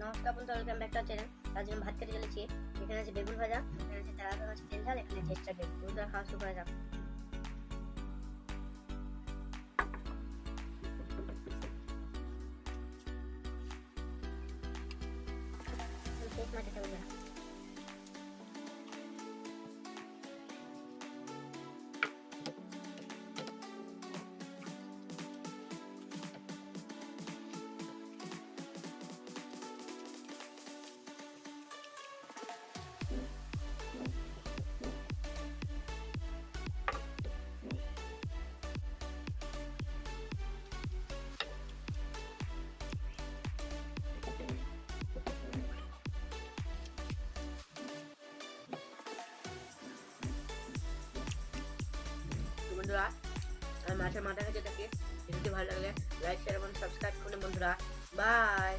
নমস্কার বন্ধু, welcome back to channel. তার জন্য ভাত খেতে চলেছি। এখানে আছে বেগুন ভাজা, এখানে আছে তেলাপিয়া মাছের তেল ঝাল, এখানে আছে এক্সট্রা বেগুন। বন্ধুরা খাওয়া শুরু করা যাক। শেষ মাছ এটা বন্ধুরা। বন্ধুরা আমি মাছের মাথা খেতে থাকি। ভিডিওটি ভালো লাগলে লাইক শেয়ার এবং সাবস্ক্রাইব করুন বন্ধুরা। বাই।